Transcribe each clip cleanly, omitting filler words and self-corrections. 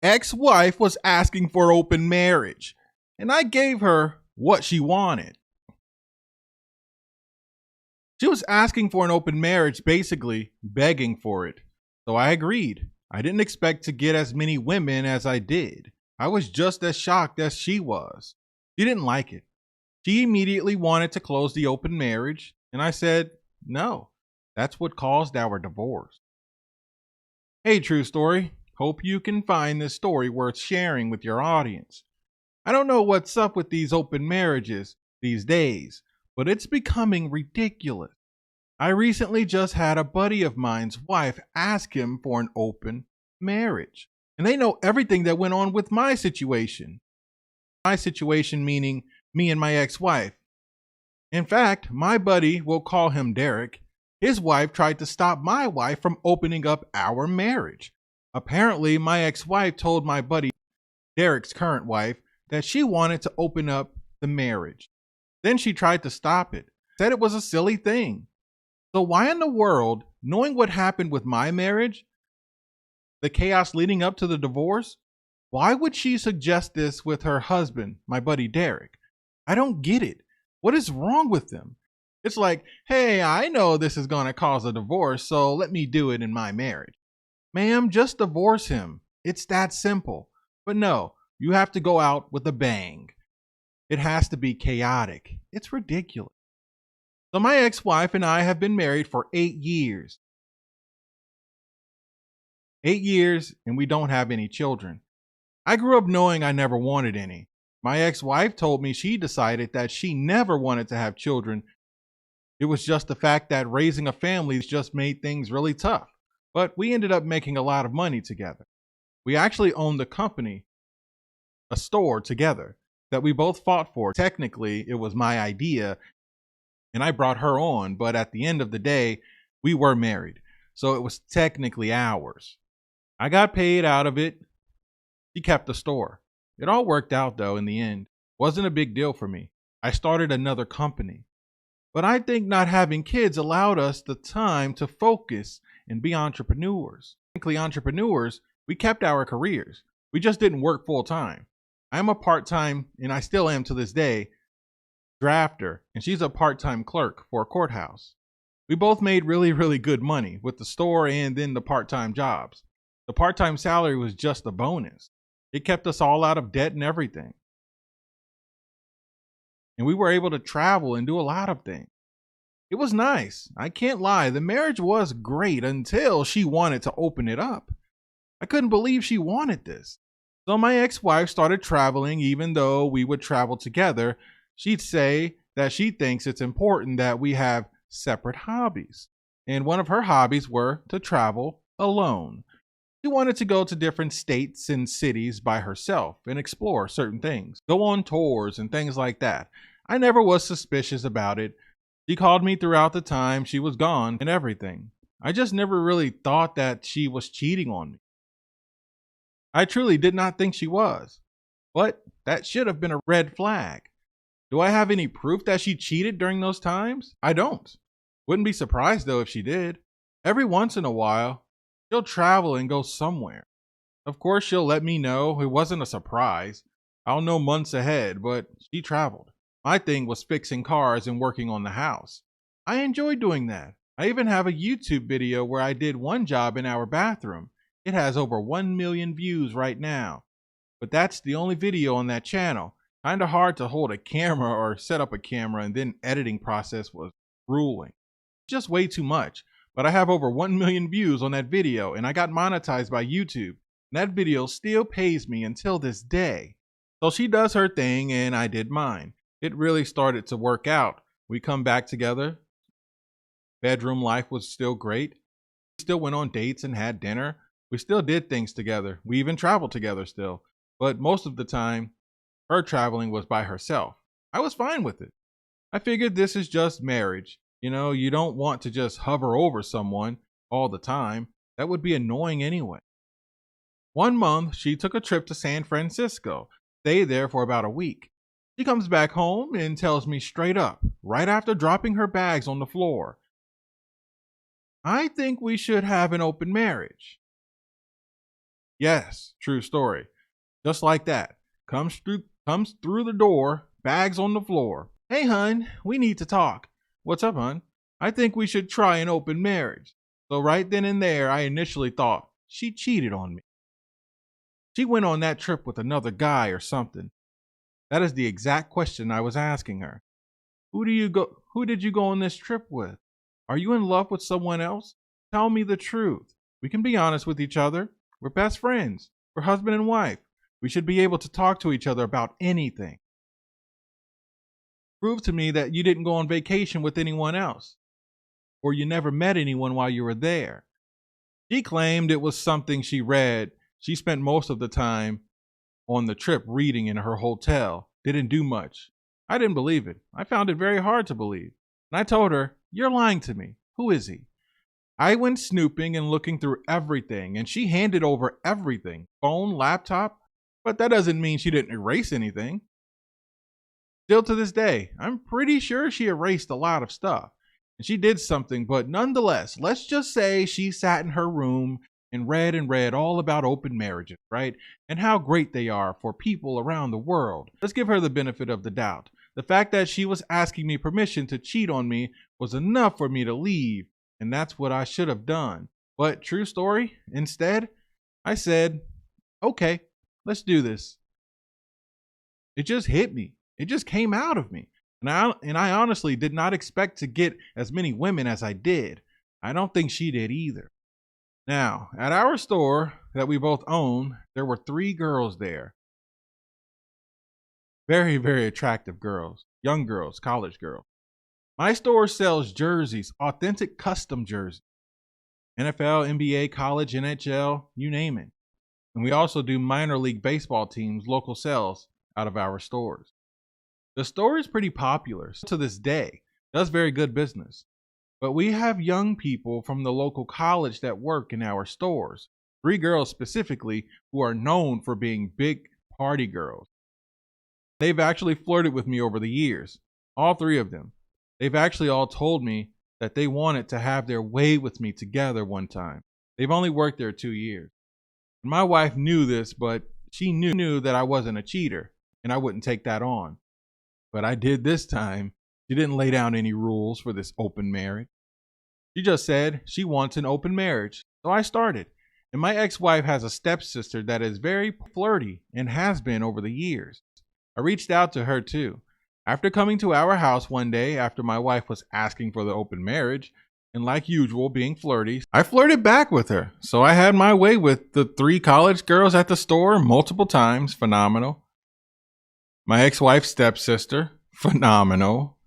ex-wife was asking for open marriage, and I gave her what she wanted. She was asking for an open marriage, basically begging for it. So I agreed. I didn't expect to get as many women as I did. I was just as shocked as she was. She didn't like it. She immediately wanted to close the open marriage, and I said, no, that's what caused our divorce. Hey, True Story. Hope you can find this story worth sharing with your audience. I don't know what's up with these open marriages these days, but it's becoming ridiculous. I recently just had a buddy of mine's wife ask him for an open marriage, and they know everything that went on with my situation. My situation meaning me and my ex-wife. In fact, my buddy, we'll call him Derek, his wife tried to stop my wife from opening up our marriage. Apparently, my ex-wife told my buddy, Derek's current wife, that she wanted to open up the marriage. Then she tried to stop it, said it was a silly thing. So why in the world, knowing what happened with my marriage, the chaos leading up to the divorce, why would she suggest this with her husband, my buddy Derek? I don't get it. What is wrong with them? It's like, hey, I know this is going to cause a divorce, so let me do it in my marriage. Ma'am, just divorce him. It's that simple. But no, you have to go out with a bang. It has to be chaotic. It's ridiculous. So my ex-wife and I have been married for 8 years. 8 years, and we don't have any children. I grew up knowing I never wanted any. My ex-wife told me she decided that she never wanted to have children. It was just the fact that raising a family just made things really tough. But we ended up making a lot of money together. We actually owned a company, a store together that we both fought for. Technically, it was my idea and I brought her on, but at the end of the day, we were married. So it was technically ours. I got paid out of it. She kept the store. It all worked out though in the end. Wasn't a big deal for me. I started another company. But I think not having kids allowed us the time to focus and be entrepreneurs. Frankly, entrepreneurs, we kept our careers. We just didn't work full time. I'm a part-time, and I still am to this day, drafter, and she's a part-time clerk for a courthouse. We both made really, really good money with the store and then the part-time jobs. The part-time salary was just a bonus. It kept us all out of debt and everything. And we were able to travel and do a lot of things. It was nice. I can't lie. The marriage was great until she wanted to open it up. I couldn't believe she wanted this. So my ex-wife started traveling. Even though we would travel together, she'd say that she thinks it's important that we have separate hobbies. And one of her hobbies were to travel alone. She wanted to go to different states and cities by herself and explore certain things, go on tours and things like that. I never was suspicious about it. She called me throughout the time she was gone and everything. I just never really thought that she was cheating on me. I truly did not think she was. But that should have been a red flag. Do I have any proof that she cheated during those times? I don't. Wouldn't be surprised though if she did. Every once in a while, she'll travel and go somewhere. Of course, she'll let me know. It wasn't a surprise. I'll know months ahead, but she traveled. My thing was fixing cars and working on the house. I enjoy doing that. I even have a YouTube video where I did one job in our bathroom. It has over 1 million views right now. But that's the only video on that channel. Kinda hard to hold a camera or set up a camera, and then editing process was grueling. Just way too much. But I have over 1 million views on that video, and I got monetized by YouTube. And that video still pays me until this day. So she does her thing and I did mine. It really started to work out. We come back together. Bedroom life was still great. We still went on dates and had dinner. We still did things together. We even traveled together still. But most of the time, her traveling was by herself. I was fine with it. I figured this is just marriage. You know, you don't want to just hover over someone all the time. That would be annoying anyway. 1 month, she took a trip to San Francisco, stayed there for about a week. She comes back home and tells me straight up, right after dropping her bags on the floor, I think we should have an open marriage. Yes, true story. Just like that. Comes through the door, bags on the floor. Hey hun, we need to talk. What's up, hun? I think we should try an open marriage. So right then and there, I initially thought she cheated on me. She went on that trip with another guy or something. That is the exact question I was asking her. Who did you go on this trip with? Are you in love with someone else? Tell me the truth. We can be honest with each other. We're best friends. We're husband and wife. We should be able to talk to each other about anything. Prove to me that you didn't go on vacation with anyone else, or you never met anyone while you were there. She claimed it was something she read. She spent most of the time on the trip reading in her hotel, didn't do much. I didn't believe it. I found it very hard to believe. And I told her, "You're lying to me. Who is he?" I went snooping and looking through everything, and she handed over everything, phone, laptop, but that doesn't mean she didn't erase anything. Still to this day, I'm pretty sure she erased a lot of stuff. And she did something, but nonetheless, let's just say she sat in her room and read all about open marriages, right? And how great they are for people around the world. Let's give her the benefit of the doubt. The fact that she was asking me permission to cheat on me was enough for me to leave, and that's what I should have done. But true story, instead, I said, okay, let's do this. It just hit me. It just came out of me. And I honestly did not expect to get as many women as I did. I don't think she did either. Now, at our store that we both own, there were 3 girls there. Very, very attractive girls, young girls, college girls. My store sells jerseys, authentic custom jerseys. NFL, NBA, college, NHL, you name it. And we also do minor league baseball teams, local sales out of our stores. The store is pretty popular to this day, does very good business. But we have young people from the local college that work in our stores. 3 girls specifically who are known for being big party girls. They've actually flirted with me over the years, all 3 of them. They've actually all told me that they wanted to have their way with me together one time. They've only worked there 2 years. My wife knew this, but she knew that I wasn't a cheater and I wouldn't take that on. But I did this time. She didn't lay down any rules for this open marriage. She just said she wants an open marriage. So I started. And my ex-wife has a stepsister that is very flirty and has been over the years. I reached out to her too. After coming to our house one day after my wife was asking for the open marriage, and like usual being flirty, I flirted back with her. So I had my way with the 3 college girls at the store multiple times. Phenomenal. My ex-wife's stepsister, phenomenal.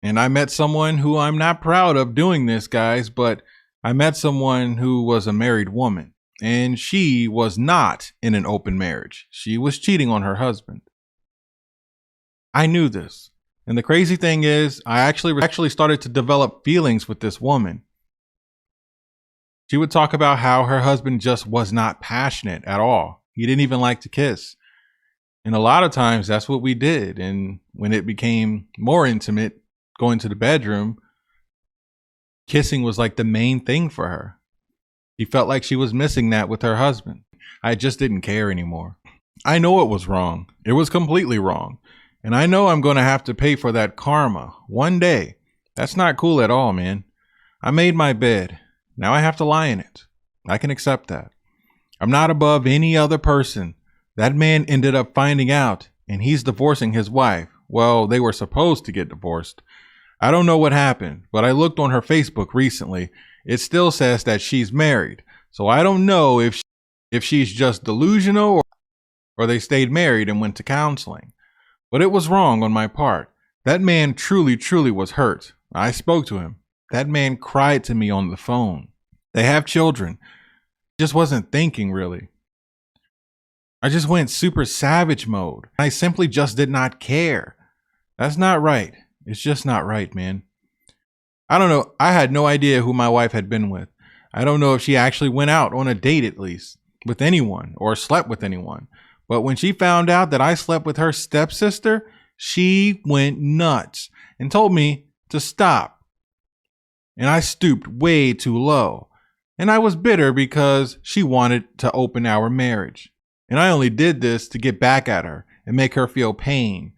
And I met someone who I'm not proud of doing this, guys, but I met someone who was a married woman, and she was not in an open marriage. She was cheating on her husband. I knew this. And the crazy thing is, I actually started to develop feelings with this woman. She would talk about how her husband just was not passionate at all. He didn't even like to kiss. And a lot of times that's what we did. And when it became more intimate, going to the bedroom, kissing was like the main thing for her. She felt like she was missing that with her husband. I just didn't care anymore. I know it was wrong. It was completely wrong. And I know I'm going to have to pay for that karma one day. That's not cool at all, man. I made my bed. Now I have to lie in it. I can accept that. I'm not above any other person. That man ended up finding out, and he's divorcing his wife. Well, they were supposed to get divorced. I don't know what happened, but I looked on her Facebook recently. It still says that she's married. So I don't know if she's just delusional or they stayed married and went to counseling. But it was wrong on my part. That man truly, truly was hurt. I spoke to him. That man cried to me on the phone. They have children. Just wasn't thinking really. I just went super savage mode. I simply just did not care. That's not right. It's just not right, man. I don't know. I had no idea who my wife had been with. I don't know if she actually went out on a date at least with anyone or slept with anyone. But when she found out that I slept with her stepsister, she went nuts and told me to stop. And I stooped way too low. And I was bitter because she wanted to open our marriage. And I only did this to get back at her and make her feel pain.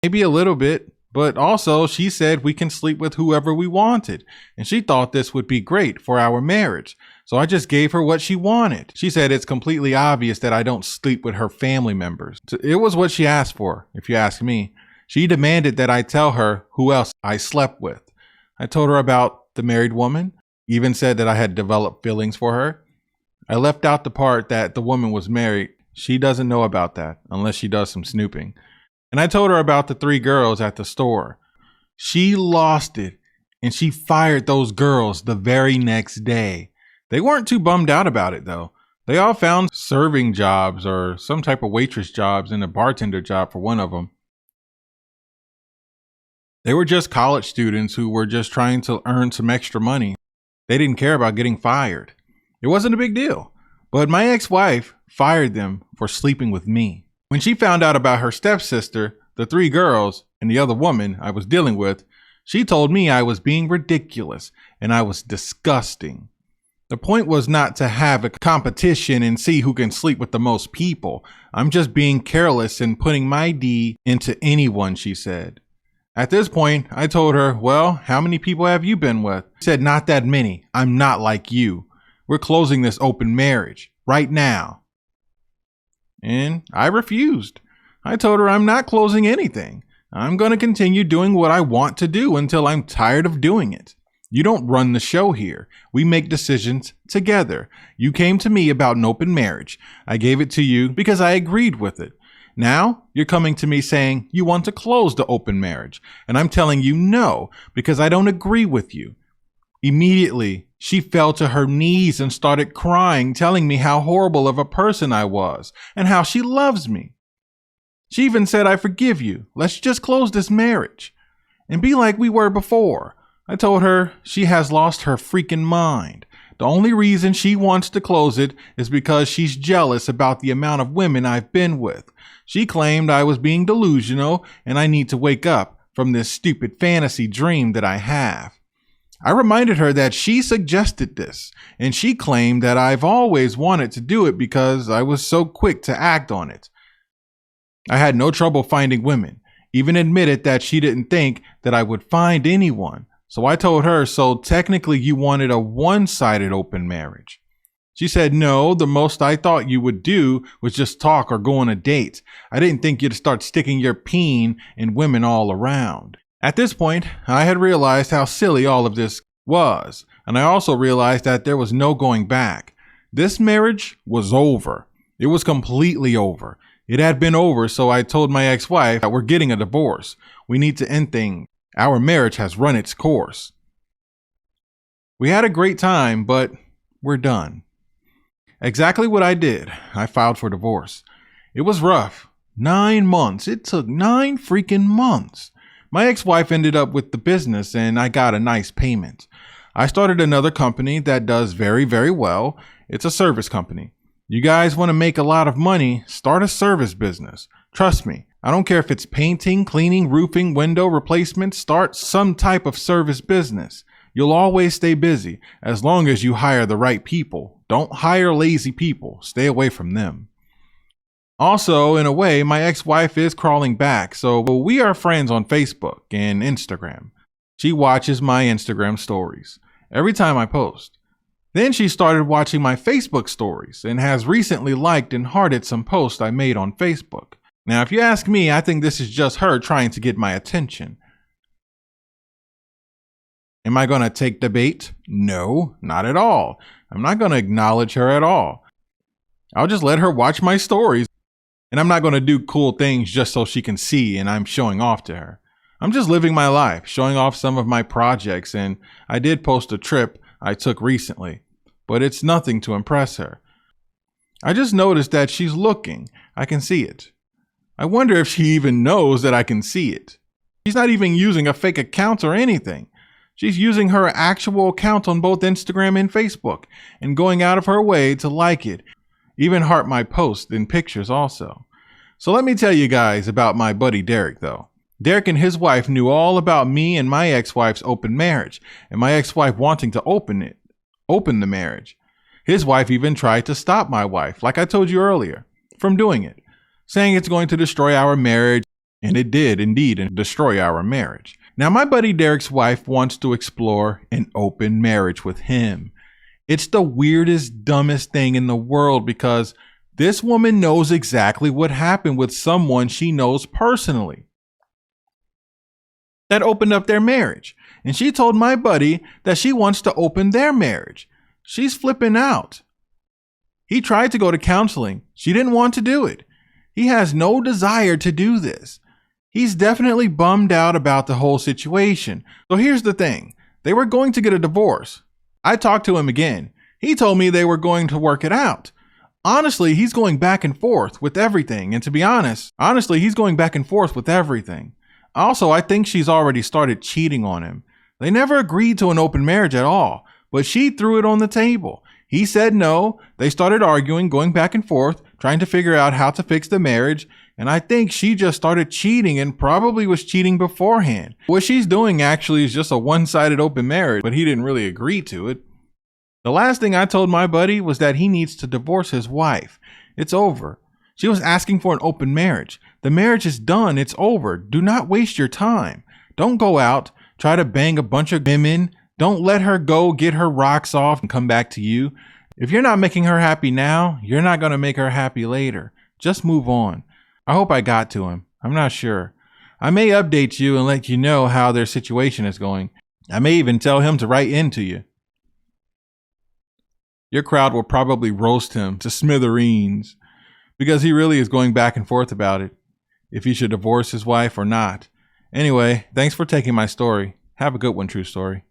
Maybe a little bit, but also she said we can sleep with whoever we wanted. And she thought this would be great for our marriage. So I just gave her what she wanted. She said it's completely obvious that I don't sleep with her family members. It was what she asked for, if you ask me. She demanded that I tell her who else I slept with. I told her about the married woman, even said that I had developed feelings for her. I left out the part that the woman was married. She doesn't know about that unless she does some snooping. And I told her about the 3 girls at the store. She lost it and she fired those girls the very next day. They weren't too bummed out about it though. They all found serving jobs or some type of waitress jobs and a bartender job for one of them. They were just college students who were just trying to earn some extra money. They didn't care about getting fired. It wasn't a big deal. But my ex-wife fired them for sleeping with me. When she found out about her stepsister, the 3 girls, and the other woman I was dealing with, she told me I was being ridiculous and I was disgusting. The point was not to have a competition and see who can sleep with the most people. I'm just being careless and putting my D into anyone, she said. At this point, I told her, well, how many people have you been with? She said, not that many. I'm not like you. We're closing this open marriage right now. And I refused. I told her I'm not closing anything. I'm going to continue doing what I want to do until I'm tired of doing it. You don't run the show here. We make decisions together. You came to me about an open marriage. I gave it to you because I agreed with it. Now you're coming to me saying you want to close the open marriage. And I'm telling you no, because I don't agree with you. Immediately, she fell to her knees and started crying, telling me how horrible of a person I was and how she loves me. She even said, I forgive you. Let's just close this marriage and be like we were before. I told her she has lost her freaking mind. The only reason she wants to close it is because she's jealous about the amount of women I've been with. She claimed I was being delusional and I need to wake up from this stupid fantasy dream that I have. I reminded her that she suggested this, and she claimed that I've always wanted to do it because I was so quick to act on it. I had no trouble finding women, even admitted that she didn't think that I would find anyone. So I told her, so technically you wanted a one-sided open marriage. She said, no, the most I thought you would do was just talk or go on a date. I didn't think you'd start sticking your peen in women all around. At this point, I had realized how silly all of this was, and I also realized that there was no going back. This marriage was over. It was completely over. It had been over, so I told my ex-wife that we're getting a divorce. We need to end things. Our marriage has run its course. We had a great time, but we're done. Exactly what I did. I filed for divorce. It was rough. 9 months. It took 9 freaking months. My ex-wife ended up with the business and I got a nice payment. I started another company that does very, very well. It's a service company. You guys want to make a lot of money, start a service business. Trust me, I don't care if it's painting, cleaning, roofing, window replacement, start some type of service business. You'll always stay busy as long as you hire the right people. Don't hire lazy people. Stay away from them. Also, in a way, my ex-wife is crawling back, so we are friends on Facebook and Instagram. She watches my Instagram stories every time I post. Then she started watching my Facebook stories and has recently liked and hearted some posts I made on Facebook. Now, if you ask me, I think this is just her trying to get my attention. Am I going to take the bait? No, not at all. I'm not going to acknowledge her at all. I'll just let her watch my stories. And I'm not going to do cool things just so she can see and I'm showing off to her. I'm just living my life, showing off some of my projects, and I did post a trip I took recently, but it's nothing to impress her. I just noticed that she's looking. I can see it. I wonder if she even knows that I can see it. She's not even using a fake account or anything. She's using her actual account on both Instagram and Facebook and going out of her way to like it. Even heart my posts and pictures also. So let me tell you guys about my buddy Derek though. Derek and his wife knew all about me and my ex-wife's open marriage and my ex-wife wanting to open the marriage. His wife even tried to stop my wife, like I told you earlier, from doing it, saying it's going to destroy our marriage. And it did indeed destroy our marriage. Now, my buddy Derek's wife wants to explore an open marriage with him. It's the weirdest, dumbest thing in the world because this woman knows exactly what happened with someone she knows personally that opened up their marriage. And she told my buddy that she wants to open their marriage. She's flipping out. He tried to go to counseling. She didn't want to do it. He has no desire to do this. He's definitely bummed out about the whole situation. So here's the thing. They were going to get a divorce. I talked to him again. He told me they were going to work it out. Honestly, he's going back and forth with everything. And to be honest, he's going back and forth with everything. Also, I think she's already started cheating on him. They never agreed to an open marriage at all, but she threw it on the table. He said no. They started arguing, going back and forth, trying to figure out how to fix the marriage. And I think she just started cheating and probably was cheating beforehand. What she's doing actually is just a one-sided open marriage, but he didn't really agree to it. The last thing I told my buddy was that he needs to divorce his wife. It's over. She was asking for an open marriage. The marriage is done. It's over. Do not waste your time. Don't go out, try to bang a bunch of women. Don't let her go get her rocks off and come back to you. If you're not making her happy now, you're not going to make her happy later. Just move on. I hope I got to him. I'm not sure. I may update you and let you know how their situation is going. I may even tell him to write into you. Your crowd will probably roast him to smithereens because he really is going back and forth about it, if he should divorce his wife or not. Anyway, thanks for taking my story. Have a good one, True Story.